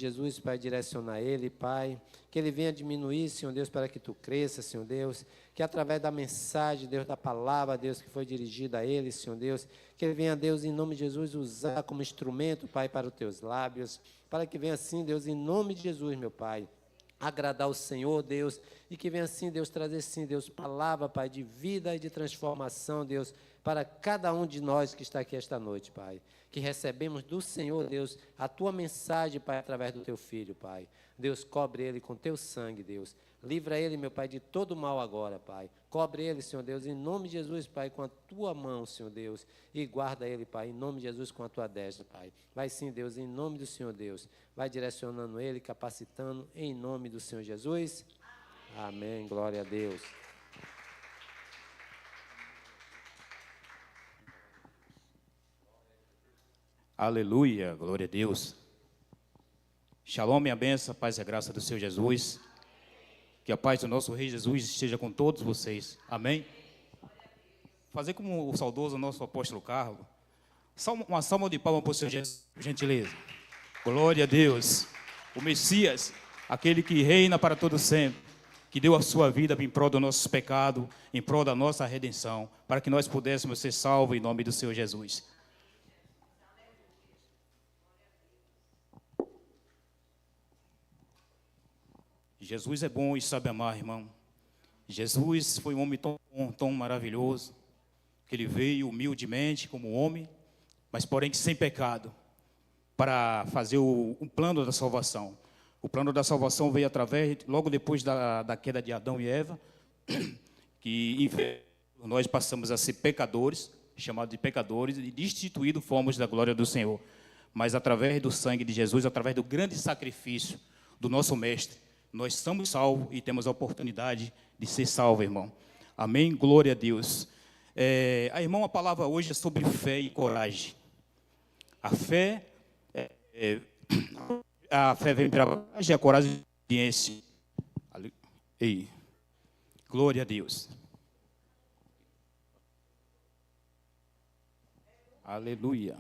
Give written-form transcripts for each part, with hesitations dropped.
Jesus, Pai, direcionar ele, Pai, que ele venha diminuir, Senhor Deus, para que tu cresça, Senhor Deus, que através da mensagem, Deus, da palavra, Deus, que foi dirigida a ele, Senhor Deus, que ele venha, Deus, em nome de Jesus, usar como instrumento, Pai, para os teus lábios, para que venha assim, Deus, em nome de Jesus, meu Pai, agradar o Senhor, Deus, e que venha assim, Deus, trazer sim, Deus, palavra, Pai, de vida e de transformação, Deus, para cada um de nós que está aqui esta noite, Pai, que recebemos do Senhor, Deus, a tua mensagem, Pai, através do teu Filho, Pai. Deus, cobre ele com teu sangue, Deus. Livra ele, meu Pai, de todo mal agora, Pai. Cobre ele, Senhor Deus, em nome de Jesus, Pai, com a tua mão, Senhor Deus. E guarda ele, Pai, em nome de Jesus, com a tua destra, Pai. Vai sim, Deus, em nome do Senhor Deus. Vai direcionando ele, capacitando, em nome do Senhor Jesus. Amém. Glória a Deus. Aleluia, glória a Deus. Shalom, minha bênção, paz e a graça do Senhor Jesus. Que a paz do nosso Rei Jesus esteja com todos vocês. Amém? Fazer como o saudoso nosso apóstolo Carlos. Uma salva de palmas para o Senhor Jesus, por gentileza. Glória a Deus. O Messias, aquele que reina para todo sempre, que deu a sua vida em prol do nosso pecado, em prol da nossa redenção, para que nós pudéssemos ser salvos em nome do Senhor Jesus. Jesus é bom e sabe amar, irmão. Jesus foi um homem tão maravilhoso, que ele veio humildemente como homem, mas porém sem pecado, para fazer o plano da salvação. O plano da salvação veio logo depois da queda de Adão e Eva, que nós passamos a ser pecadores, chamados de pecadores, e destituídos fomos da glória do Senhor. Mas através do sangue de Jesus, através do grande sacrifício do nosso Mestre, nós somos salvos e temos a oportunidade de ser salvos, irmão. Amém? Glória a Deus. Irmão, a palavra hoje é sobre fé e coragem. A fé vem para a coragem, a coragem de obediência. Ei, glória a Deus. Aleluia.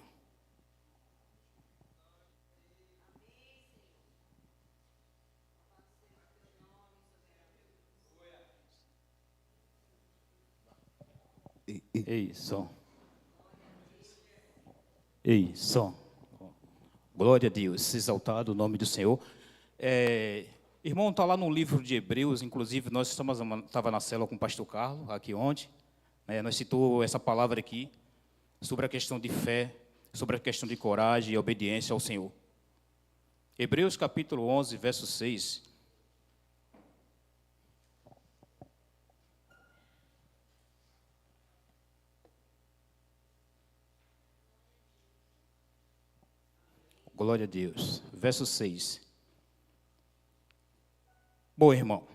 Ei, som. Ei, som. Glória a Deus, exaltado o nome do Senhor. Irmão, está lá no livro de Hebreus, inclusive nós estava na célula com o pastor Carlos, aqui ontem, nós citou essa palavra aqui, sobre a questão de fé, sobre a questão de coragem e obediência ao Senhor. Hebreus capítulo 11, verso 6. Glória a Deus. Verso 6. Bom, irmão,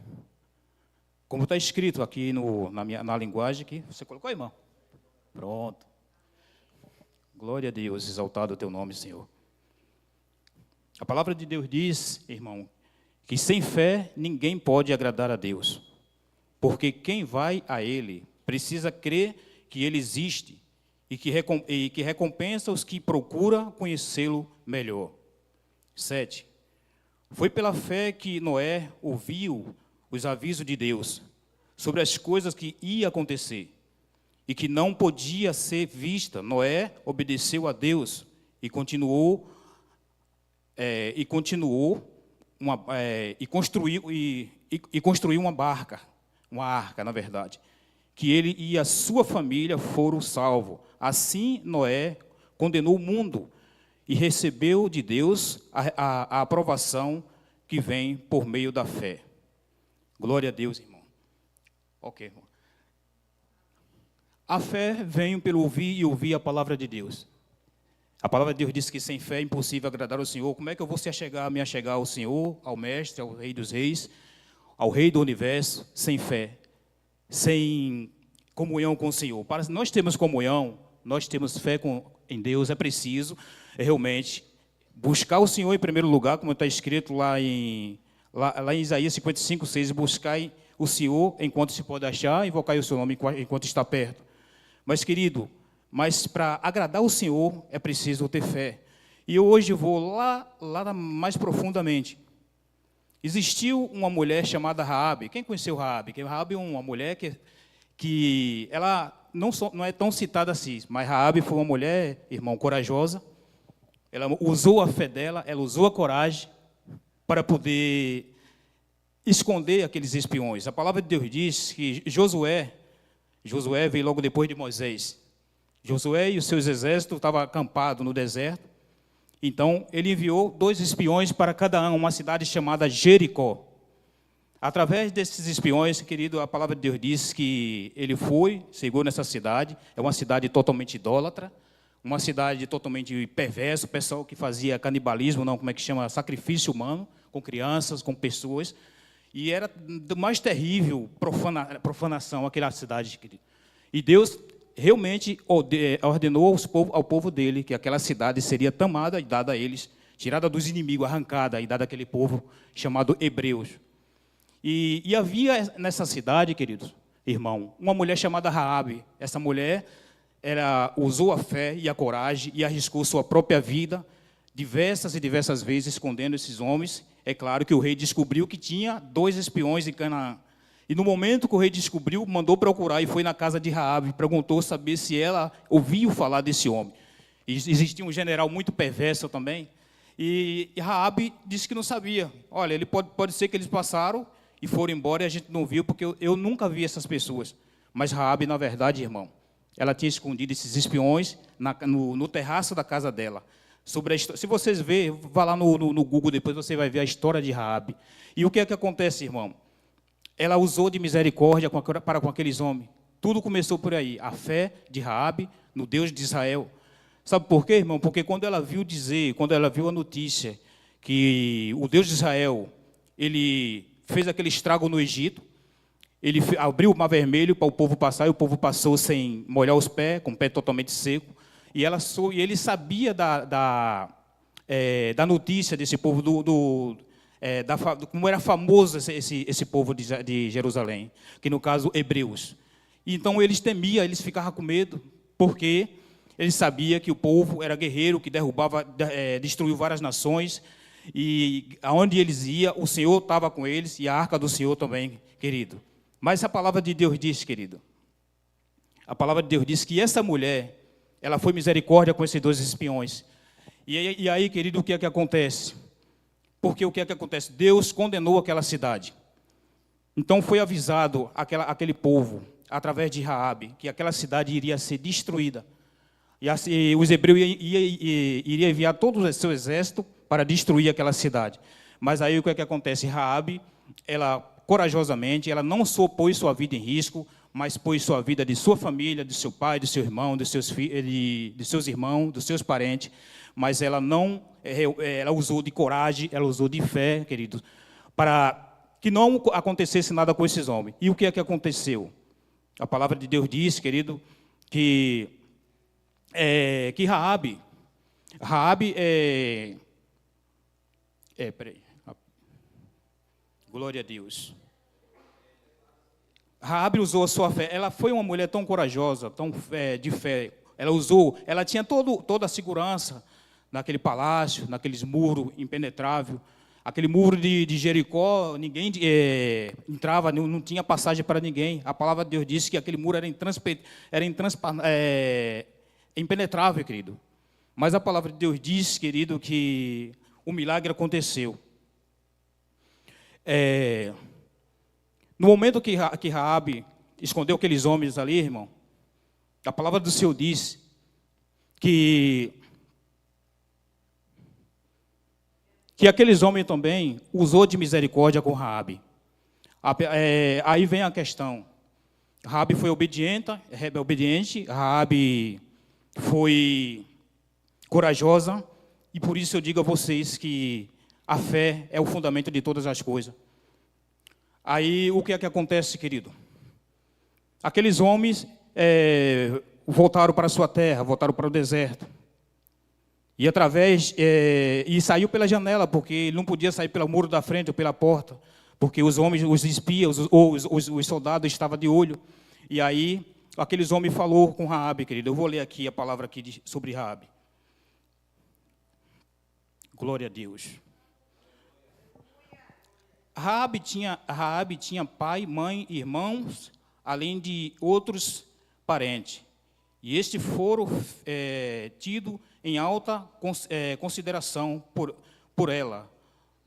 como está escrito aqui na linguagem aqui, você colocou, irmão? Pronto. Glória a Deus, exaltado o teu nome, Senhor. A palavra de Deus diz, irmão, que sem fé ninguém pode agradar a Deus, porque quem vai a Ele precisa crer que Ele existe e que recompensa os que procuram conhecê-lo melhor. 7. Foi pela fé que Noé ouviu os avisos de Deus sobre as coisas que ia acontecer e que não podia ser vista. Noé obedeceu a Deus e construiu uma arca, na verdade, que ele e a sua família foram salvos. Assim, Noé condenou o mundo e recebeu de Deus a aprovação que vem por meio da fé. Glória a Deus, irmão. Ok, irmão. A fé vem pelo ouvir e ouvir a palavra de Deus. A palavra de Deus diz que sem fé é impossível agradar ao Senhor. Como é que eu vou me achegar ao Senhor, ao Mestre, ao Rei dos Reis, ao Rei do Universo, sem fé, sem comunhão com o Senhor? Para nós termos comunhão, nós temos fé em Deus, é preciso realmente buscar o Senhor em primeiro lugar, como está escrito lá em Isaías 55, 6, buscai o Senhor enquanto se pode achar, invocai o seu nome enquanto está perto. Mas, querido, para agradar o Senhor é preciso ter fé. E eu hoje vou lá mais profundamente. Existiu uma mulher chamada Raabe. Quem conheceu Raabe? Raabe é uma mulher que ela não é tão citada assim, mas Raabe foi uma mulher, irmão, corajosa. Ela usou a fé dela, ela usou a coragem para poder esconder aqueles espiões. A palavra de Deus diz que Josué veio logo depois de Moisés. Josué e os seus exércitos estavam acampados no deserto. Então, ele enviou 2 espiões para cada uma cidade chamada Jericó. Através desses espiões, querido, a palavra de Deus diz que ele chegou nessa cidade. É uma cidade totalmente idólatra, uma cidade totalmente perversa, o pessoal que fazia canibalismo, não, como é que chama? Sacrifício humano, com crianças, com pessoas. E era do mais terrível profanação aquela cidade, querido. E Deus realmente ordenou ao povo dele que aquela cidade seria tomada e dada a eles, tirada dos inimigos, arrancada e dada àquele povo chamado Hebreus. E havia nessa cidade, queridos, irmão, uma mulher chamada Raabe. Essa mulher, ela usou a fé e a coragem e arriscou sua própria vida diversas e diversas vezes escondendo esses homens. É claro que o rei descobriu que tinha 2 espiões em Canaã. E no momento que o rei descobriu, mandou procurar e foi na casa de Raabe, perguntou saber se ela ouviu falar desse homem. E existia um general muito perverso também. E Raabe disse que não sabia. Olha, pode ser que eles passaram e foram embora e a gente não viu, porque eu nunca vi essas pessoas. Mas Raabe, na verdade, irmão, ela tinha escondido esses espiões no terraço da casa dela. Se vocês verem, vá lá no Google, depois você vai ver a história de Raabe. E o que é que acontece, irmão? Ela usou de misericórdia para com aqueles homens. Tudo começou por aí, a fé de Raabe no Deus de Israel. Sabe por quê, irmão? Porque quando ela viu a notícia que o Deus de Israel, ele fez aquele estrago no Egito, ele abriu o Mar Vermelho para o povo passar, e o povo passou sem molhar os pés, com o pé totalmente seco. E ele sabia da notícia desse povo, como era famoso esse povo de Jerusalém, que no caso, hebreus. Então eles temiam, eles ficavam com medo, porque eles sabiam que o povo era guerreiro, que destruiu várias nações, e aonde eles iam, o Senhor estava com eles, e a arca do Senhor também, querido. Mas a palavra de Deus diz, querido, a palavra de Deus diz que essa mulher, ela foi misericórdia com esses 2 espiões. E aí, querido, o que é que acontece? Porque o que é que acontece? Deus condenou aquela cidade. Então foi avisado aquele povo, através de Raabe, que aquela cidade iria ser destruída. E os hebreus iriam enviar todo o seu exército para destruir aquela cidade. Mas aí o que é que acontece? Raabe, ela corajosamente, ela não só pôs sua vida em risco, mas pôs sua vida de sua família, de seu pai, de seu irmão, de seus irmãos, dos seus parentes, mas ela usou de coragem, ela usou de fé, queridos, para que não acontecesse nada com esses homens. E o que é que aconteceu? A palavra de Deus diz, querido, que Raabe peraí. Glória a Deus. Raabe usou a sua fé. Ela foi uma mulher tão corajosa, tão de fé. Ela tinha toda a segurança naquele palácio, naqueles muros impenetráveis. Aquele muro de Jericó, ninguém entrava, não tinha passagem para ninguém. A palavra de Deus disse que aquele muro era impenetrável, querido. Mas a palavra de Deus diz, querido, que o milagre aconteceu. No momento que Raabe escondeu aqueles homens ali, irmão, a palavra do Senhor diz que aqueles homens também usou de misericórdia com Raabe. Aí vem a questão. Raabe foi obediente, Raabe foi corajosa, e por isso eu digo a vocês que a fé é o fundamento de todas as coisas. Aí o que é que acontece, querido? Aqueles homens voltaram para a sua terra, voltaram para o deserto. E e saiu pela janela, porque ele não podia sair pelo muro da frente ou pela porta, porque os homens, os espias, os soldados estavam de olho. E aí aqueles homens falou com Raabe, querido. Eu vou ler aqui a palavra aqui sobre Raabe. Glória a Deus. Raabe tinha pai, mãe, irmãos, além de outros parentes. E estes foram tidos em alta consideração por ela.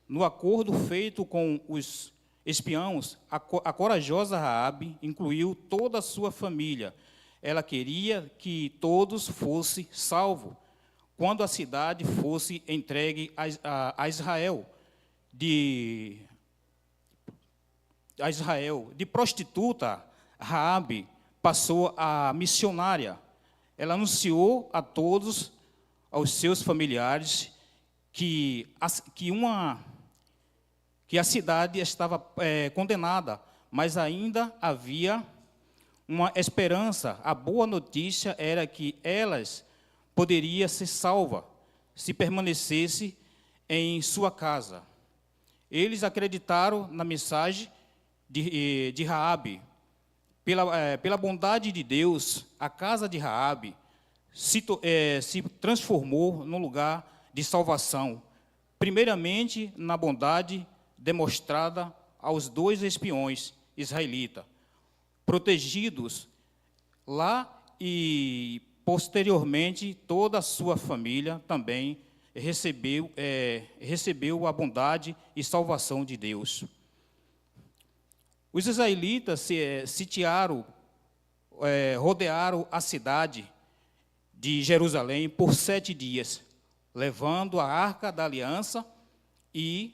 No acordo feito com os espiões, a corajosa Raabe incluiu toda a sua família. Ela queria que todos fossem salvos quando a cidade fosse entregue a Israel. De prostituta, Raabe passou a missionária. Ela anunciou a todos, aos seus familiares, que a cidade estava condenada, mas ainda havia uma esperança. A boa notícia era que elas poderiam ser salvas se permanecesse em sua casa. Eles acreditaram na mensagem de Raabe. Pela bondade de Deus, a casa de Raabe se transformou num lugar de salvação. Primeiramente, na bondade demonstrada aos 2 espiões israelitas, protegidos lá, e posteriormente toda a sua família também recebeu a bondade e salvação de Deus. Os israelitas rodearam a cidade de Jerusalém por 7 dias, levando a Arca da Aliança e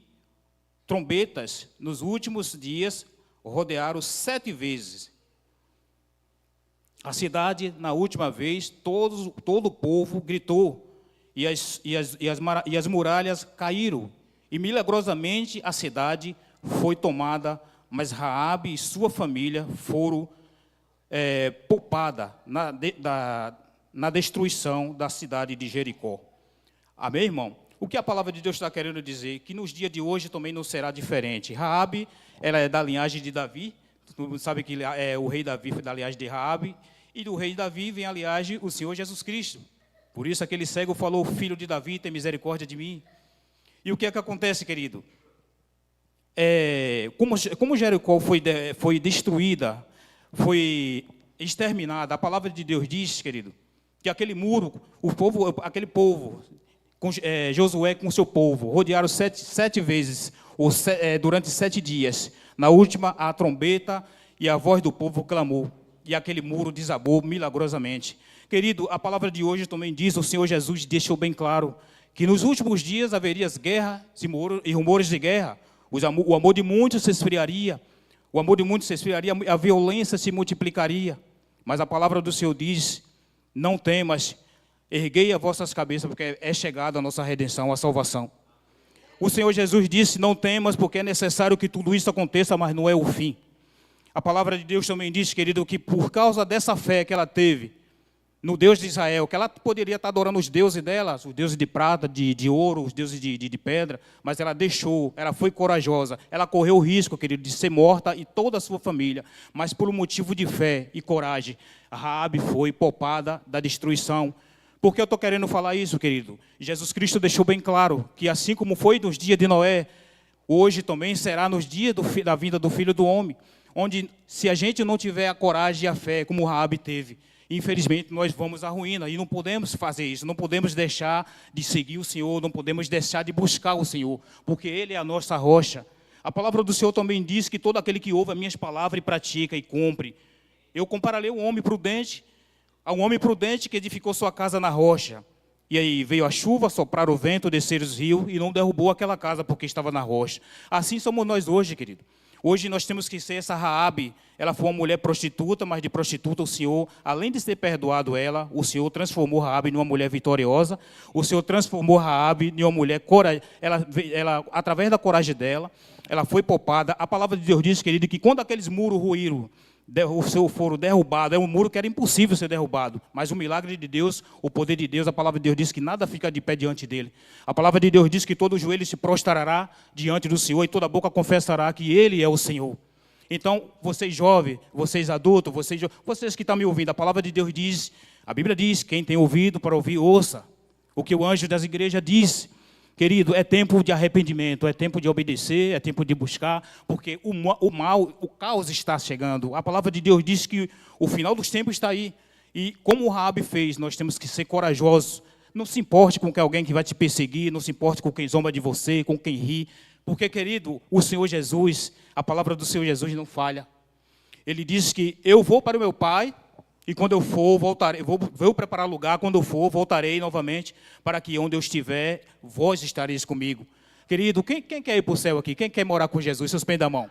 trombetas. Nos últimos dias, rodearam 7 vezes. A cidade, na última vez, todo o povo gritou, e as muralhas caíram, e milagrosamente a cidade foi tomada, mas Raabe e sua família foram poupadas na destruição da cidade de Jericó. Amém, irmão? O que a palavra de Deus está querendo dizer? Que nos dias de hoje também não será diferente. Raabe, ela é da linhagem de Davi. Todo mundo sabe que o rei Davi foi da linhagem de Raabe. E do rei Davi vem a linhagem o Senhor Jesus Cristo. Por isso aquele cego falou: filho de Davi, tem misericórdia de mim. E o que é que acontece, querido? Como Jericó foi destruída, foi exterminada, a palavra de Deus diz, querido, que aquele muro, aquele povo, Josué com seu povo, rodearam 7 vezes, durante 7 dias. Na última, a trombeta e a voz do povo clamou, e aquele muro desabou milagrosamente. Querido, a palavra de hoje também diz, o Senhor Jesus deixou bem claro, que nos últimos dias haveria guerras e rumores de guerra. O amor de muitos se esfriaria, a violência se multiplicaria. Mas a palavra do Senhor diz: não temas, erguei as vossas cabeças, porque é chegada a nossa redenção, a salvação. O Senhor Jesus disse: não temas, porque é necessário que tudo isso aconteça, mas não é o fim. A palavra de Deus também diz, querido, que por causa dessa fé que ela teve no Deus de Israel, que ela poderia estar adorando os deuses dela, os deuses de prata, de ouro, os deuses de pedra, mas ela deixou, ela foi corajosa, ela correu o risco, querido, de ser morta e toda a sua família, mas por um motivo de fé e coragem, Raabe foi poupada da destruição. Por que eu estou querendo falar isso, querido? Jesus Cristo deixou bem claro que assim como foi nos dias de Noé, hoje também será nos dias da vinda do Filho do Homem, onde se a gente não tiver a coragem e a fé como Raabe teve, infelizmente, nós vamos à ruína, e não podemos fazer isso, não podemos deixar de seguir o Senhor, não podemos deixar de buscar o Senhor, porque Ele é a nossa rocha. A palavra do Senhor também diz que todo aquele que ouve as minhas palavras e pratica e cumpre. Eu compararei um homem prudente a um homem prudente que edificou sua casa na rocha. E aí veio a chuva, soprar o vento, descer os rios, e não derrubou aquela casa porque estava na rocha. Assim somos nós hoje, querido. Hoje nós temos que ser essa Raabe. Ela foi uma mulher prostituta, mas de prostituta o Senhor, além de ter perdoado ela, o Senhor transformou Raabe em uma mulher vitoriosa. O Senhor transformou Raabe em uma mulher corajosa. Ela, através da coragem dela, ela foi poupada. A palavra de Deus diz, querido, que quando aqueles muros ruíram, foram derrubados, é um muro que era impossível ser derrubado, mas o milagre de Deus, o poder de Deus, a palavra de Deus diz que nada fica de pé diante dele. A palavra de Deus diz que todo joelho se prostrará diante do Senhor e toda boca confessará que Ele é o Senhor. Então, vocês jovens, vocês adultos, vocês que estão me ouvindo, a palavra de Deus diz, a Bíblia diz, quem tem ouvido para ouvir, ouça o que o anjo das igrejas diz. Querido, é tempo de arrependimento, é tempo de obedecer, é tempo de buscar, porque o mal, o caos está chegando. A palavra de Deus diz que o final dos tempos está aí. E como o Raabe fez, nós temos que ser corajosos. Não se importe com alguém que vai te perseguir, não se importe com quem zomba de você, com quem ri. Porque, querido, o Senhor Jesus, a palavra do Senhor Jesus não falha. Ele diz que eu vou para o meu Pai, e quando eu for, voltarei, vou preparar lugar, quando eu for, voltarei novamente, para que onde eu estiver, vós estareis comigo. Querido, quem quer ir para o céu aqui? Quem quer morar com Jesus? Suspenda a mão.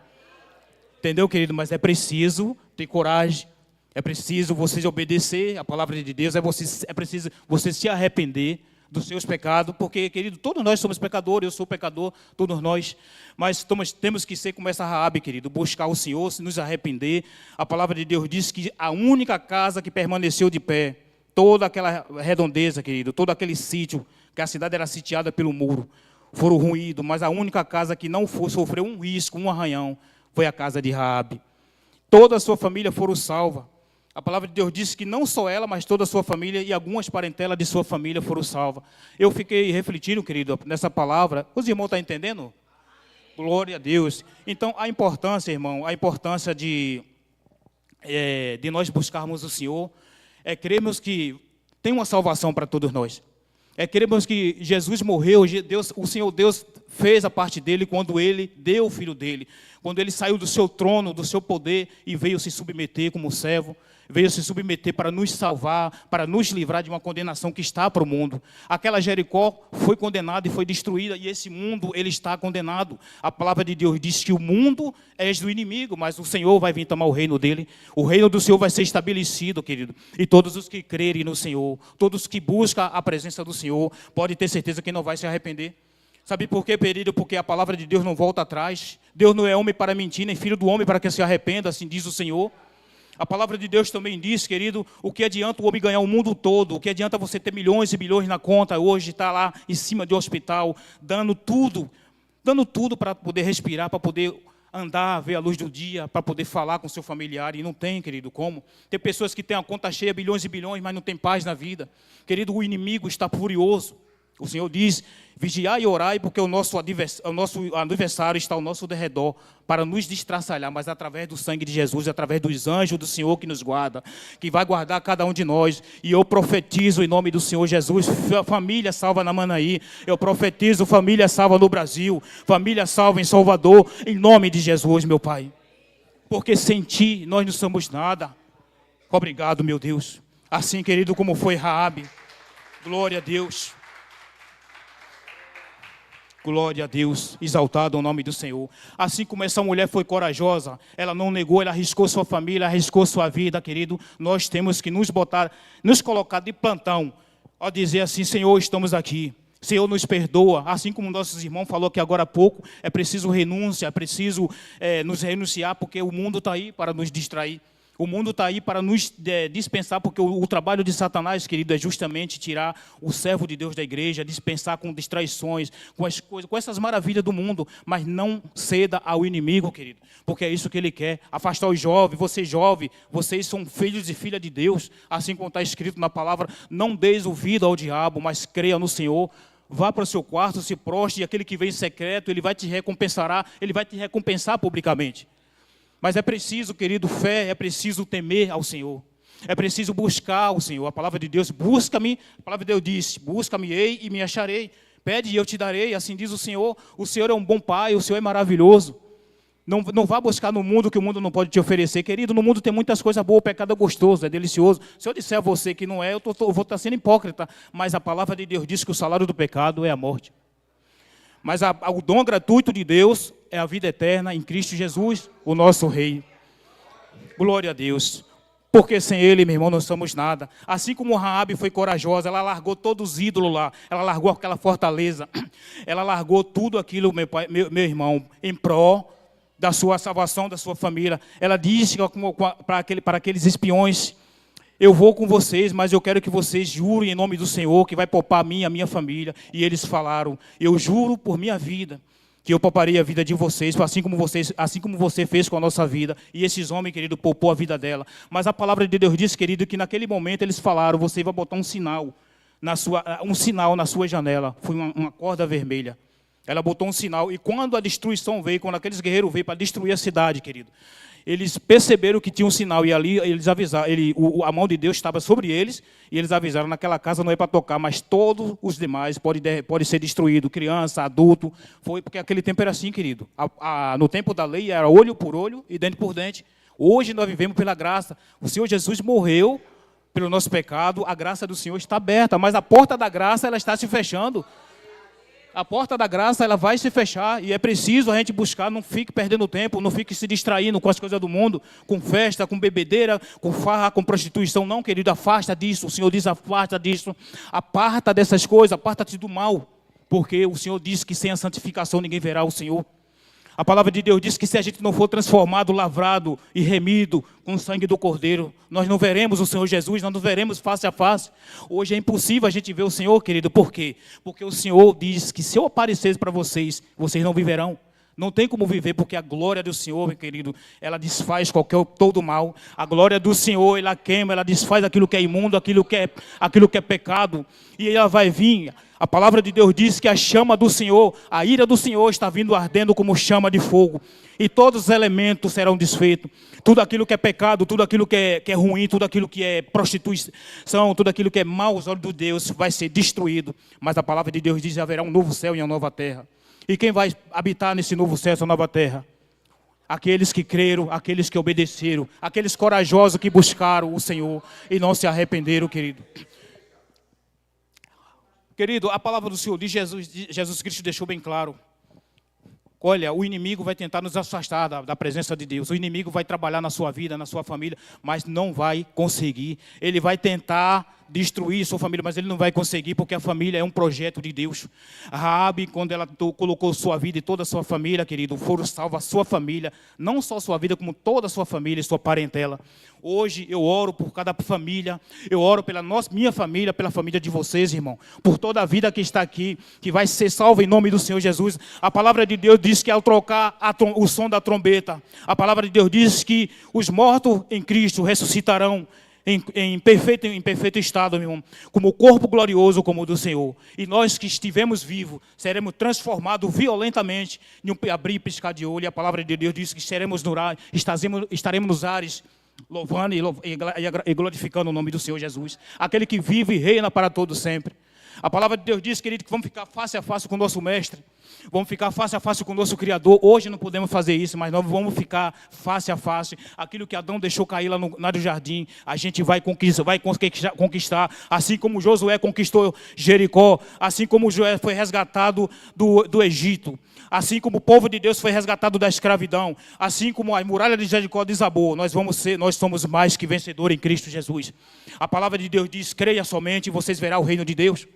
Entendeu, querido? Mas é preciso ter coragem, é preciso você obedecer a palavra de Deus, é preciso você se arrepender dos seus pecados, porque, querido, todos nós somos pecadores, eu sou pecador, todos nós, mas temos que ser como essa Raabe, querido, buscar o Senhor, nos arrepender. A palavra de Deus diz que a única casa que permaneceu de pé, toda aquela redondeza, querido, todo aquele sítio, que a cidade era sitiada pelo muro, foram ruídos, mas a única casa que não sofreu um risco, um arranhão, foi a casa de Raabe. Toda a sua família foram salva. A palavra de Deus diz que não só ela, mas toda a sua família e algumas parentelas de sua família foram salvas. Eu fiquei refletindo, querido, nessa palavra. Os irmãos estão entendendo? Glória a Deus. Então, a importância, irmão, a importância de nós buscarmos o Senhor, é crermos que tem uma salvação para todos nós. É crermos que Jesus morreu, o Senhor Deus fez a parte dele quando ele deu o Filho dele. Quando ele saiu do seu trono, do seu poder e veio se submeter como servo. Veio se submeter para nos salvar, para nos livrar de uma condenação que está para o mundo. Aquela Jericó foi condenada e foi destruída, e esse mundo, ele está condenado. A palavra de Deus diz que o mundo é do inimigo, mas o Senhor vai vir tomar o reino dele. O reino do Senhor vai ser estabelecido, querido. E todos os que crerem no Senhor, todos que buscam a presença do Senhor, podem ter certeza que não vai se arrepender. Sabe por quê, querido? Porque a palavra de Deus não volta atrás. Deus não é homem para mentir, nem filho do homem para que se arrependa, assim diz o Senhor. A palavra de Deus também diz, querido, o que adianta o homem ganhar o mundo todo, o que adianta você ter milhões e bilhões na conta, hoje está lá em cima de um hospital, dando tudo para poder respirar, para poder andar, ver a luz do dia, para poder falar com seu familiar, e não tem, querido, como? Tem pessoas que têm a conta cheia, bilhões e bilhões, mas não tem paz na vida. Querido, o inimigo está furioso. O Senhor diz, vigiai e orai, porque o nosso adversário está ao nosso derredor, para nos destraçalhar, mas através do sangue de Jesus, através dos anjos do Senhor que nos guarda, que vai guardar cada um de nós. E eu profetizo em nome do Senhor Jesus, família salva na Manaí, eu profetizo família salva no Brasil, família salva em Salvador, em nome de Jesus, meu Pai. Porque sem Ti nós não somos nada. Obrigado, meu Deus. Assim, querido, como foi Raabe. Glória a Deus. Glória a Deus, exaltado o nome do Senhor. Assim como essa mulher foi corajosa, ela não negou, ela arriscou sua família, arriscou sua vida, querido. Nós temos que nos colocar de plantão, a dizer assim, Senhor, estamos aqui. Senhor, nos perdoa. Assim como nossos irmãos falou aqui agora há pouco, é preciso renúncia, é preciso nos renunciar, porque o mundo está aí para nos distrair. O mundo está aí para nos dispensar, porque o trabalho de Satanás, querido, é justamente tirar o servo de Deus da igreja, dispensar com distraições, com as coisas, com essas maravilhas do mundo, mas não ceda ao inimigo, querido, porque é isso que ele quer, afastar os jovens. Você jovem, vocês são filhos e filhas de Deus, assim como está escrito na palavra, não deis ouvido ao diabo, mas creia no Senhor. Vá para o seu quarto, se prostre, e aquele que vem em secreto, ele vai te recompensar publicamente. Mas é preciso, querido, fé, é preciso temer ao Senhor. É preciso buscar o Senhor. A palavra de Deus, busca-me, a palavra de Deus diz, busca-me-ei e me acharei. Pede e eu te darei, assim diz o Senhor. O Senhor é um bom Pai, o Senhor é maravilhoso. Não vá buscar no mundo que o mundo não pode te oferecer. Querido, no mundo tem muitas coisas boas, o pecado é gostoso, é delicioso. Se eu disser a você que não é, eu vou estar sendo hipócrita. Mas a palavra de Deus diz que o salário do pecado é a morte. Mas o dom gratuito de Deus é a vida eterna em Cristo Jesus, o nosso Rei. Glória a Deus. Porque sem Ele, meu irmão, não somos nada. Assim como Raabe foi corajosa, ela largou todos os ídolos lá. Ela largou aquela fortaleza. Ela largou tudo aquilo, meu irmão, em pró da sua salvação, da sua família. Ela disse para aqueles espiões, eu vou com vocês, mas eu quero que vocês jurem em nome do Senhor, que vai poupar a minha família. E eles falaram, eu juro por minha vida, que eu pouparei a vida de vocês, assim como você fez com a nossa vida. E esses homens, querido, poupou a vida dela. Mas a palavra de Deus diz, querido, que naquele momento eles falaram, você vai botar um sinal um sinal na sua janela, foi uma corda vermelha. Ela botou um sinal, e quando a destruição veio, quando aqueles guerreiros veio para destruir a cidade, querido, eles perceberam que tinha um sinal, e ali eles avisaram, a mão de Deus estava sobre eles, e eles avisaram, naquela casa não é para tocar, mas todos os demais podem ser destruídos, criança, adulto, foi porque aquele tempo era assim, querido. No tempo da lei era olho por olho e dente por dente. Hoje nós vivemos pela graça. O Senhor Jesus morreu pelo nosso pecado, a graça do Senhor está aberta, mas a porta da graça ela está se fechando. A porta da graça ela vai se fechar e é preciso a gente buscar, não fique perdendo tempo, não fique se distraindo com as coisas do mundo, com festa, com bebedeira, com farra, com prostituição. Não, querido, afasta disso. O Senhor diz, afasta disso. Aparta dessas coisas, aparta-te do mal. Porque o Senhor diz que sem a santificação ninguém verá o Senhor. A palavra de Deus diz que se a gente não for transformado, lavrado e remido com o sangue do Cordeiro, nós não veremos o Senhor Jesus, nós não veremos face a face. Hoje é impossível a gente ver o Senhor, querido. Por quê? Porque o Senhor diz que se eu aparecer para vocês, vocês não viverão. Não tem como viver, porque a glória do Senhor, meu querido, ela desfaz todo mal. A glória do Senhor, ela queima, ela desfaz aquilo que é imundo, aquilo que é pecado. E ela vai vir. A palavra de Deus diz que a chama do Senhor, a ira do Senhor está vindo ardendo como chama de fogo. E todos os elementos serão desfeitos. Tudo aquilo que é pecado, tudo aquilo que é ruim, tudo aquilo que é prostituição, tudo aquilo que é mau aos olhos de Deus vai ser destruído. Mas a palavra de Deus diz que haverá um novo céu e uma nova terra. E quem vai habitar nesse novo céu, essa nova terra? Aqueles que creram, aqueles que obedeceram, aqueles corajosos que buscaram o Senhor e não se arrependeram, querido. Querido, a palavra do Senhor de Jesus Cristo deixou bem claro. Olha, o inimigo vai tentar nos afastar da presença de Deus. O inimigo vai trabalhar na sua vida, na sua família, mas não vai conseguir. Ele vai tentar destruir sua família, mas ele não vai conseguir, porque a família é um projeto de Deus. Raabe, quando ela colocou sua vida e toda a sua família, querido, foram salvos a sua família, não só a sua vida, como toda a sua família e sua parentela. Hoje eu oro por cada família, eu oro pela minha família, pela família de vocês, irmão, por toda a vida que está aqui, que vai ser salva em nome do Senhor Jesus. A palavra de Deus diz que ao trocar o som da trombeta, a palavra de Deus diz que os mortos em Cristo ressuscitarão em perfeito estado, meu irmão, como o corpo glorioso como o do Senhor. E nós que estivemos vivos, seremos transformados violentamente em um abrir e piscar de olho. E a palavra de Deus diz que estaremos nos ares, louvando e glorificando o nome do Senhor Jesus, aquele que vive e reina para todo sempre. A palavra de Deus diz, querido, que vamos ficar face a face com o nosso mestre, vamos ficar face a face com o nosso Criador. Hoje não podemos fazer isso, mas nós vamos ficar face a face. Aquilo que Adão deixou cair lá no jardim, a gente vai conquistar, assim como Josué conquistou Jericó, assim como Josué foi resgatado do Egito, assim como o povo de Deus foi resgatado da escravidão, assim como a muralha de Jericó desabou, nós somos mais que vencedores em Cristo Jesus. A palavra de Deus diz, creia somente e vocês verão o reino de Deus.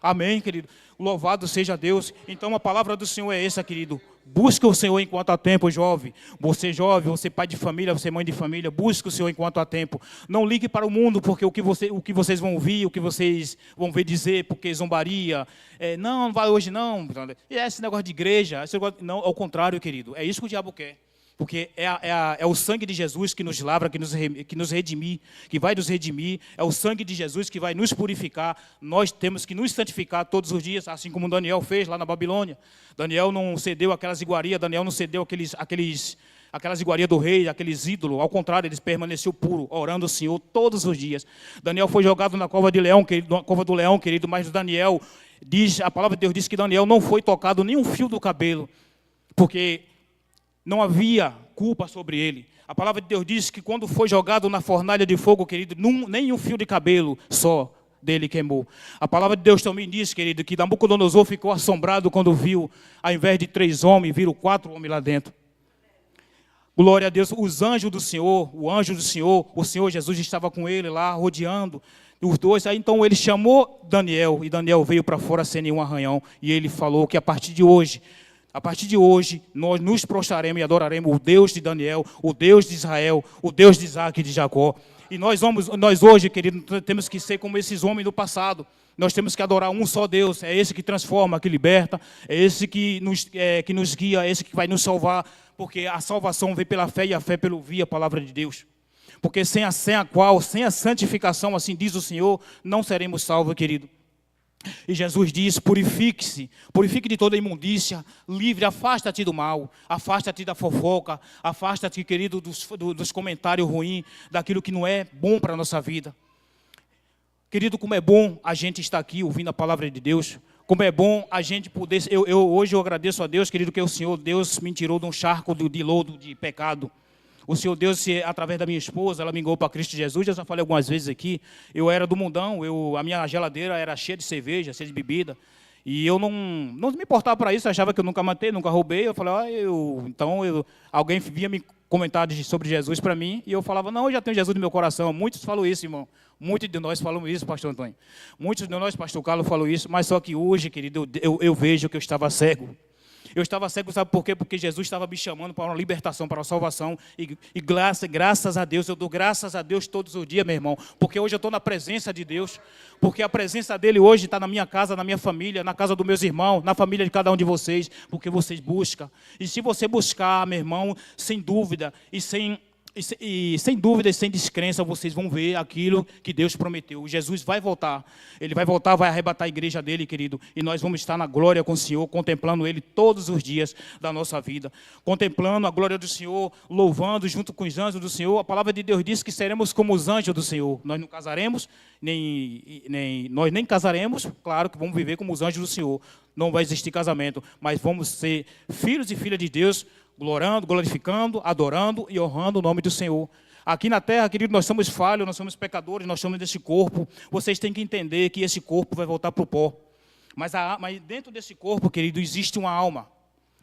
Amém, querido. Louvado seja Deus. Então a palavra do Senhor é essa, querido. Busque o Senhor enquanto há tempo, jovem, você pai de família, você mãe de família, busque o Senhor enquanto há tempo. Não ligue para o mundo, porque o que vocês vão ouvir, o que vocês vão ver dizer, porque zombaria, não vai hoje não. E esse negócio de igreja, não, ao contrário, querido, é isso que o diabo quer. Porque é o sangue de Jesus que nos lavra, que nos redimir, que vai nos redimir. É o sangue de Jesus que vai nos purificar. Nós temos que nos santificar todos os dias, assim como Daniel fez lá na Babilônia. Daniel não cedeu aquelas iguarias, Daniel não cedeu aquelas iguarias do rei, aqueles ídolos. Ao contrário, ele permaneceu puro, orando ao Senhor todos os dias. Daniel foi jogado na cova do leão, querido, mas Daniel, a palavra de Deus diz que Daniel não foi tocado nem um fio do cabelo, porque não havia culpa sobre ele. A palavra de Deus diz que quando foi jogado na fornalha de fogo, querido, nem um fio de cabelo só dele queimou. A palavra de Deus também diz, querido, que Nabucodonosor ficou assombrado quando viu, ao invés de 3 homens, viram 4 homens lá dentro. Glória a Deus. Os anjos do Senhor, o anjo do Senhor, o Senhor Jesus estava com ele lá, rodeando os dois. Aí então ele chamou Daniel, e Daniel veio para fora sem nenhum arranhão, e ele falou que a partir de hoje, nós nos prostraremos e adoraremos o Deus de Daniel, o Deus de Israel, o Deus de Isaac e de Jacó. E nós hoje, querido, temos que ser como esses homens do passado. Nós temos que adorar um só Deus. É esse que transforma, que liberta, é esse que nos guia, é esse que vai nos salvar. Porque a salvação vem pela fé e a fé pelo ouvir a palavra de Deus. Porque sem a santificação, assim diz o Senhor, não seremos salvos, querido. E Jesus diz: purifique-se, purifique de toda imundícia, livre, afasta-te do mal, afasta-te da fofoca, afasta-te, querido, dos comentários ruins, daquilo que não é bom para a nossa vida. Querido, como é bom a gente estar aqui ouvindo a palavra de Deus, como é bom a gente poder... Hoje eu agradeço a Deus, querido, que o Senhor Deus me tirou de um charco de lodo, de pecado. O Senhor Deus, através da minha esposa, ela me ligou para Cristo Jesus. Eu já falei algumas vezes aqui. Eu era do mundão, a minha geladeira era cheia de cerveja, cheia de bebida. E eu não me importava para isso, achava que eu nunca matei, nunca roubei. Eu falei, alguém vinha me comentar sobre Jesus para mim, e eu falava, não, eu já tenho Jesus no meu coração. Muitos falam isso, irmão. Muitos de nós falamos isso, pastor Antônio. Muitos de nós, pastor Carlos, falam isso. Mas só que hoje, querido, eu vejo que eu estava cego. Eu estava cego, sabe por quê? Porque Jesus estava me chamando para uma libertação, para uma salvação. E graças a Deus, eu dou graças a Deus todos os dias, meu irmão. Porque hoje eu estou na presença de Deus. Porque a presença dEle hoje está na minha casa, na minha família, na casa dos meus irmãos, na família de cada um de vocês. Porque vocês buscam. E se você buscar, meu irmão, sem dúvida e sem dúvida e sem descrença, vocês vão ver aquilo que Deus prometeu. Jesus vai voltar. Ele vai voltar, vai arrebatar a igreja dele, querido. E nós vamos estar na glória com o Senhor, contemplando Ele todos os dias da nossa vida. Contemplando a glória do Senhor, louvando junto com os anjos do Senhor. A palavra de Deus diz que seremos como os anjos do Senhor. Nós não casaremos, nós nem casaremos. Claro que vamos viver como os anjos do Senhor. Não vai existir casamento, mas vamos ser filhos e filhas de Deus, glorificando, adorando e honrando o nome do Senhor. Aqui na terra, querido, nós somos falhos, nós somos pecadores, nós somos desse corpo. Vocês têm que entender que esse corpo vai voltar para o pó. Mas dentro desse corpo, querido, existe uma alma.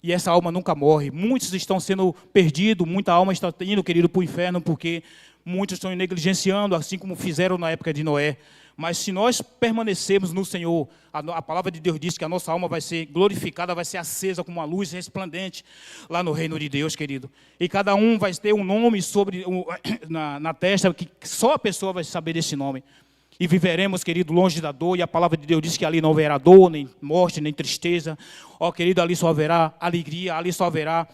E essa alma nunca morre. Muitos estão sendo perdidos, muita alma está indo, querido, para o inferno, porque muitos estão negligenciando, assim como fizeram na época de Noé. Mas se nós permanecermos no Senhor, a palavra de Deus diz que a nossa alma vai ser glorificada, vai ser acesa como uma luz resplandente lá no reino de Deus, querido. E cada um vai ter um nome na testa, que só a pessoa vai saber desse nome. E viveremos, querido, longe da dor. E a palavra de Deus diz que ali não haverá dor, nem morte, nem tristeza. Ó, querido, ali só haverá alegria, ali só haverá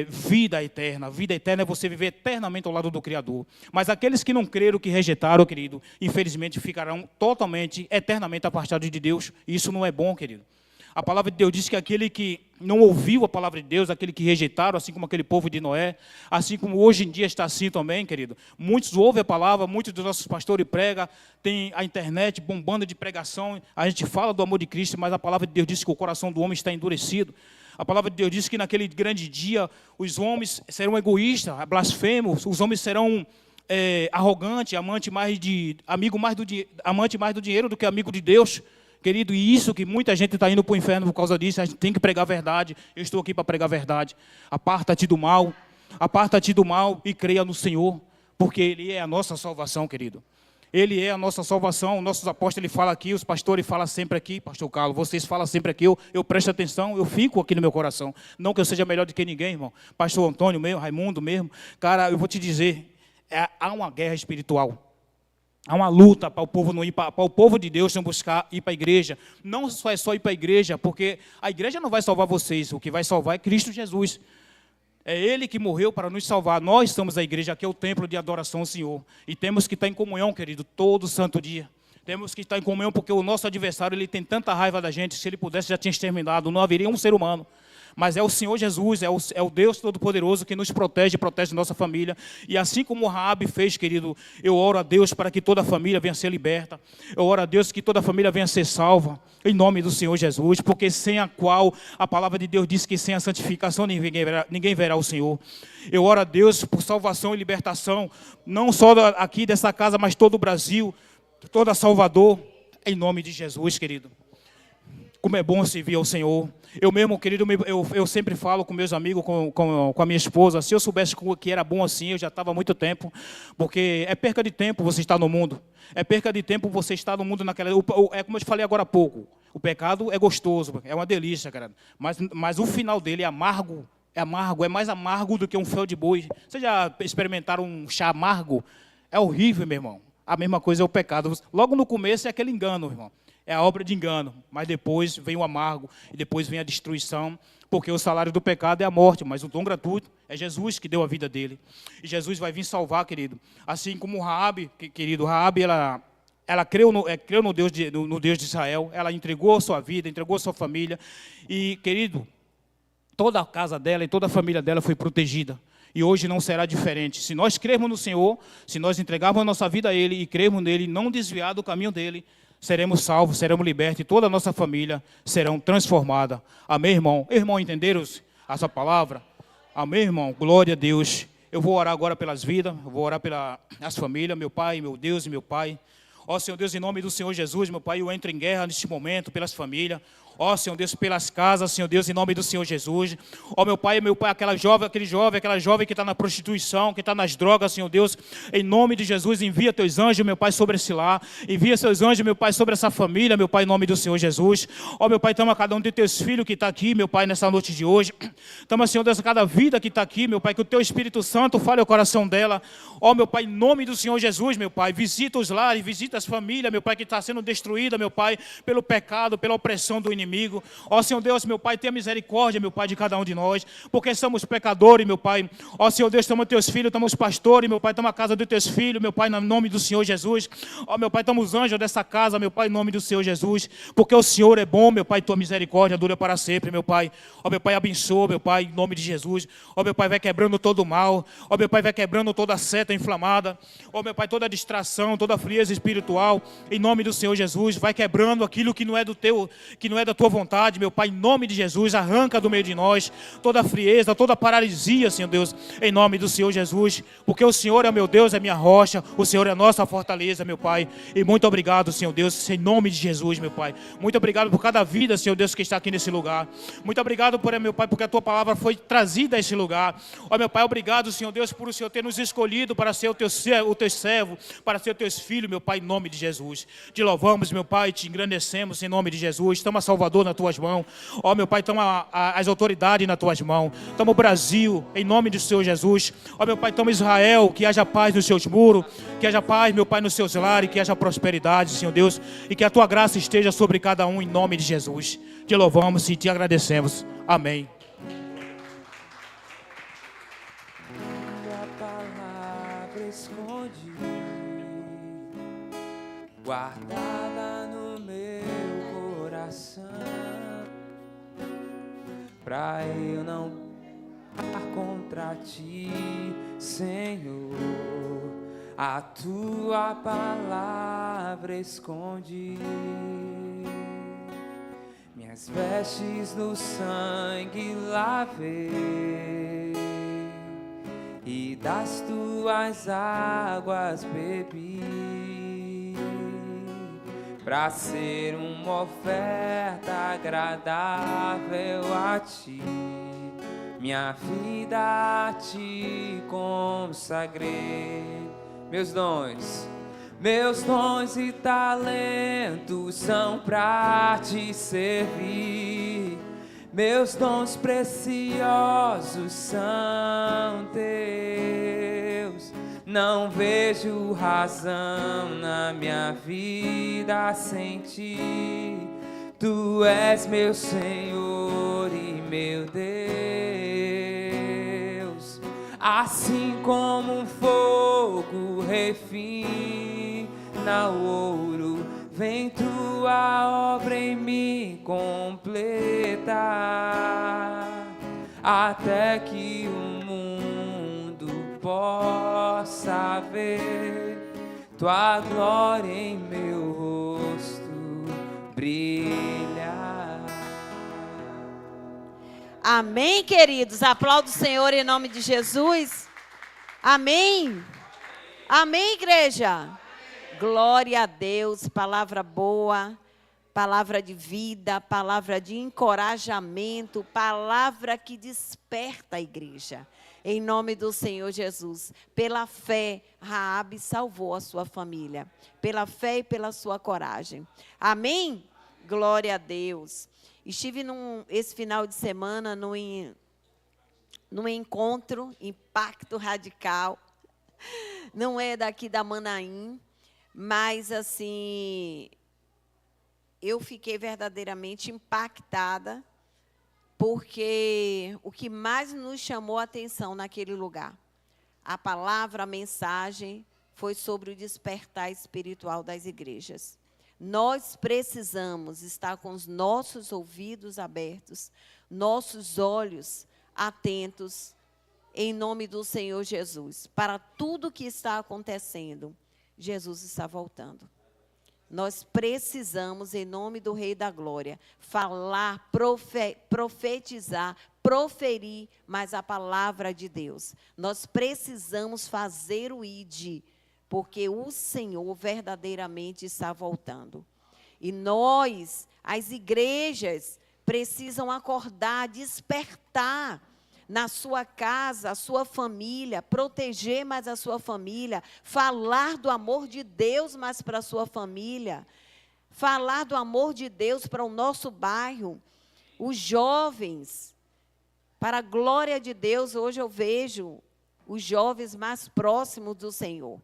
vida eterna. Vida eterna é você viver eternamente ao lado do Criador. Mas aqueles que não creram, que rejeitaram, querido, infelizmente ficarão totalmente, eternamente afastados de Deus. E isso não é bom, querido. A palavra de Deus diz que aquele que não ouviu a palavra de Deus, aquele que rejeitaram, assim como aquele povo de Noé, assim como hoje em dia está assim também, querido. Muitos ouvem a palavra, muitos dos nossos pastores pregam, tem a internet bombando de pregação, a gente fala do amor de Cristo, mas a palavra de Deus diz que o coração do homem está endurecido. A palavra de Deus diz que naquele grande dia os homens serão egoístas, blasfemos, os homens serão arrogantes, amante mais do dinheiro do que amigo de Deus. Querido, e isso que muita gente está indo para o inferno por causa disso, a gente tem que pregar a verdade. Eu estou aqui para pregar a verdade. Aparta-te do mal e creia no Senhor, porque Ele é a nossa salvação, querido. Ele é a nossa salvação. Nossos apóstolos, ele fala aqui, os pastores falam sempre aqui, pastor Carlos, vocês falam sempre aqui, eu presto atenção, eu fico aqui no meu coração. Não que eu seja melhor do que ninguém, irmão. Pastor Antônio mesmo, Raimundo mesmo. Cara, eu vou te dizer, há uma guerra espiritual. Há uma luta para o povo não ir para o povo de Deus não buscar ir para a igreja. Não é só ir para a igreja, porque a igreja não vai salvar vocês. O que vai salvar é Cristo Jesus. É Ele que morreu para nos salvar. Nós somos a igreja, aqui é o templo de adoração ao Senhor. E temos que estar em comunhão, querido, todo santo dia. Temos que estar em comunhão porque o nosso adversário ele tem tanta raiva da gente. Se ele pudesse, já tinha exterminado. Não haveria um ser humano. Mas é o Senhor Jesus, é o Deus Todo-Poderoso que nos protege, protege nossa família. E assim como Raabe fez, querido, eu oro a Deus para que toda a família venha ser liberta. Eu oro a Deus que toda a família venha ser salva, em nome do Senhor Jesus, porque sem a qual a palavra de Deus diz que sem a santificação ninguém verá o Senhor. Eu oro a Deus por salvação e libertação, não só aqui dessa casa, mas todo o Brasil, toda Salvador, em nome de Jesus, querido. Como é bom servir ao Senhor. Eu mesmo, querido, eu sempre falo com meus amigos, com a minha esposa, se eu soubesse que era bom assim, eu já estava há muito tempo, porque é perca de tempo você estar no mundo. É perca de tempo você estar no mundo naquela... É como eu te falei agora há pouco, o pecado é gostoso, é uma delícia, cara. Mas o final dele é amargo, é mais amargo do que um fel de boi. Vocês já experimentaram um chá amargo? É horrível, meu irmão. A mesma coisa é o pecado. Logo no começo é aquele engano, irmão. É a obra de engano, mas depois vem o amargo, e depois vem a destruição, porque o salário do pecado é a morte, mas o dom gratuito é Jesus que deu a vida dele. E Jesus vai vir salvar, querido. Assim como Raabe, querido, Raabe, ela ela creu no Deus de Israel, ela entregou a sua vida, entregou a sua família. E, querido, toda a casa dela e toda a família dela foi protegida. E hoje não será diferente. Se nós crermos no Senhor, se nós entregarmos a nossa vida a Ele e crermos nele, não desviar do caminho dele, seremos salvos, seremos libertos e toda a nossa família serão transformada. Amém, irmão? Irmão, entenderam essa palavra? Amém, irmão? Glória a Deus. Eu vou orar agora pelas vidas, eu vou orar pelas famílias, meu Pai, meu Deus e meu Pai. Ó Senhor Deus, em nome do Senhor Jesus, meu Pai, eu entro em guerra neste momento pelas famílias. Ó Senhor Deus, pelas casas, Senhor Deus, em nome do Senhor Jesus. Ó meu Pai, aquela jovem que está na prostituição, que está nas drogas, Senhor Deus, em nome de Jesus, envia teus anjos, meu Pai, sobre esse lar. Envia seus anjos, meu Pai, sobre essa família, meu Pai, em nome do Senhor Jesus. Ó meu Pai, toma cada um de teus filhos que está aqui, meu Pai, nessa noite de hoje. Toma, Senhor Deus, cada vida que está aqui, meu Pai, que o teu Espírito Santo fale ao coração dela. Ó meu Pai, em nome do Senhor Jesus, meu Pai, visita os lares, visita as famílias, meu Pai, que está sendo destruída, meu Pai, pelo pecado, pela opressão do inimigo. Ó Senhor Deus, meu Pai, tenha misericórdia, meu Pai, de cada um de nós, porque somos pecadores, meu Pai. Ó Senhor Deus, toma teus filhos, toma os pastores, meu Pai, toma a casa dos teus filhos, meu Pai, em nome do Senhor Jesus. Ó meu Pai, toma os anjos dessa casa, meu Pai, em nome do Senhor Jesus, porque o Senhor é bom, meu Pai, tua misericórdia dura para sempre, meu Pai. Ó meu Pai, abençoa, meu Pai, em nome de Jesus. Ó meu Pai, vai quebrando todo o mal. Ó meu Pai, vai quebrando toda a seta inflamada. Ó meu Pai, toda a distração, toda a frieza espiritual, em nome do Senhor Jesus, vai quebrando aquilo que não é da tua vontade, meu Pai, em nome de Jesus, arranca do meio de nós toda a frieza, toda a paralisia, Senhor Deus, em nome do Senhor Jesus, porque o Senhor é o meu Deus, é minha rocha, o Senhor é a nossa fortaleza, meu Pai, e muito obrigado, Senhor Deus, em nome de Jesus, meu Pai, muito obrigado por cada vida, Senhor Deus, que está aqui nesse lugar, muito obrigado, meu Pai, porque a tua palavra foi trazida a esse lugar, ó meu Pai, obrigado, Senhor Deus, por o Senhor ter nos escolhido para ser o teu servo, para ser teus filhos, meu Pai, em nome de Jesus, te louvamos, meu Pai, te engrandecemos em nome de Jesus, toma Salvador nas tuas mãos. Ó meu Pai, toma as autoridades nas tuas mãos. Toma o Brasil, em nome do Senhor Jesus. Ó meu Pai, toma Israel, que haja paz nos seus muros, que haja paz, meu Pai, nos seus lares, que haja prosperidade, Senhor Deus, e que a tua graça esteja sobre cada um, em nome de Jesus. Te louvamos e te agradecemos. Amém. A palavra esconde, guardada no meu coração, pra eu não pecar contra ti, Senhor. A tua palavra esconde minhas vestes no sangue lavei e das tuas águas bebi, pra ser uma oferta agradável a ti, minha vida a ti consagrei. Meus dons e talentos são pra te servir. Meus dons preciosos são teus. Não vejo razão na minha vida sem ti. Tu és meu Senhor e meu Deus. Assim como um fogo refina o ouro, vem tua obra em mim completar, até que o mundo possa ver tua glória em meu rosto brilhar. Amém, queridos? Aplauda o Senhor em nome de Jesus. Amém. Amém, igreja. Glória a Deus, palavra boa, palavra de vida, palavra de encorajamento, palavra que desperta a igreja. Em nome do Senhor Jesus. Pela fé, Raabe salvou a sua família. Pela fé e pela sua coragem. Amém? Glória a Deus. Estive esse final de semana num encontro, Impacto Radical. Não é daqui da Manaim, mas assim, eu fiquei verdadeiramente impactada, porque o que mais nos chamou a atenção naquele lugar, a palavra, a mensagem, foi sobre o despertar espiritual das igrejas. Nós precisamos estar com os nossos ouvidos abertos, nossos olhos atentos, em nome do Senhor Jesus, para tudo que está acontecendo. Jesus está voltando. Nós precisamos, em nome do Rei da Glória, falar, profetizar, proferir mais a palavra de Deus. Nós precisamos fazer o ID, porque o Senhor verdadeiramente está voltando. E nós, as igrejas, precisam acordar, despertar na sua casa, a sua família, proteger mais a sua família, falar do amor de Deus mais para a sua família, falar do amor de Deus para o nosso bairro, os jovens, para a glória de Deus. Hoje eu vejo os jovens mais próximos do Senhor,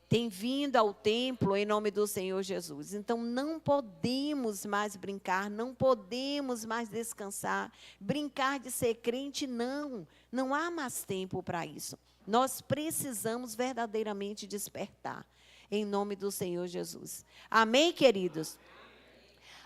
tem vindo ao templo em nome do Senhor Jesus. Então, não podemos mais brincar, não podemos mais descansar, brincar de ser crente, não há mais tempo para isso. Nós precisamos verdadeiramente despertar, em nome do Senhor Jesus. Amém, queridos?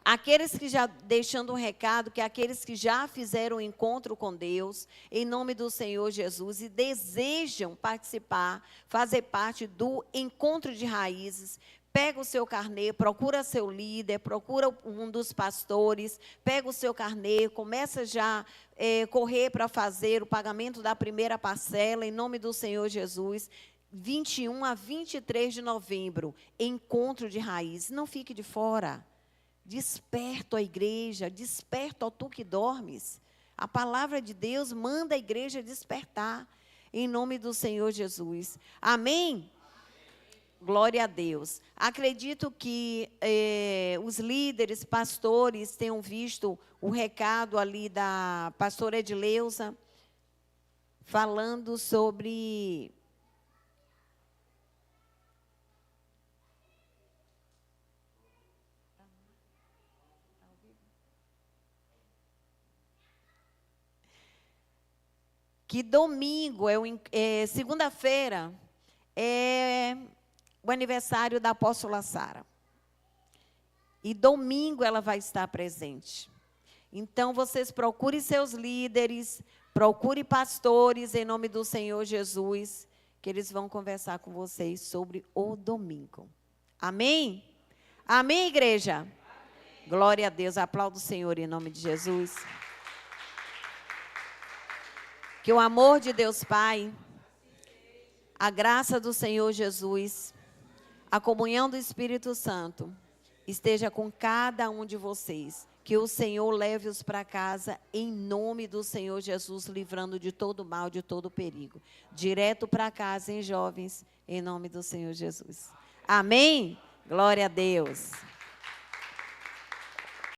Aqueles que já, deixando um recado, que aqueles que já fizeram o encontro com Deus, em nome do Senhor Jesus, e desejam participar, fazer parte do encontro de raízes, pega o seu carnê, procura seu líder, procura um dos pastores, pega o seu carnê, começa já a correr para fazer o pagamento da primeira parcela, em nome do Senhor Jesus. 21 a 23 de novembro, encontro de raízes, não fique de fora. Desperta a igreja, desperta, ó tu que dormes. A palavra de Deus manda a igreja despertar, em nome do Senhor Jesus. Amém? Glória a Deus. Acredito que os líderes, pastores, tenham visto o recado ali da pastora Edileuza, falando sobre... que domingo, segunda-feira, é o aniversário da apóstola Sara. E domingo ela vai estar presente. Então, vocês procurem seus líderes, procurem pastores, em nome do Senhor Jesus, que eles vão conversar com vocês sobre o domingo. Amém? Amém, igreja? Amém. Glória a Deus. Aplauda o Senhor em nome de Jesus. Que o amor de Deus Pai, a graça do Senhor Jesus, a comunhão do Espírito Santo, esteja com cada um de vocês. Que o Senhor leve-os para casa, em nome do Senhor Jesus, livrando de todo mal, de todo perigo. Direto para casa, hein, jovens, em nome do Senhor Jesus. Amém? Glória a Deus.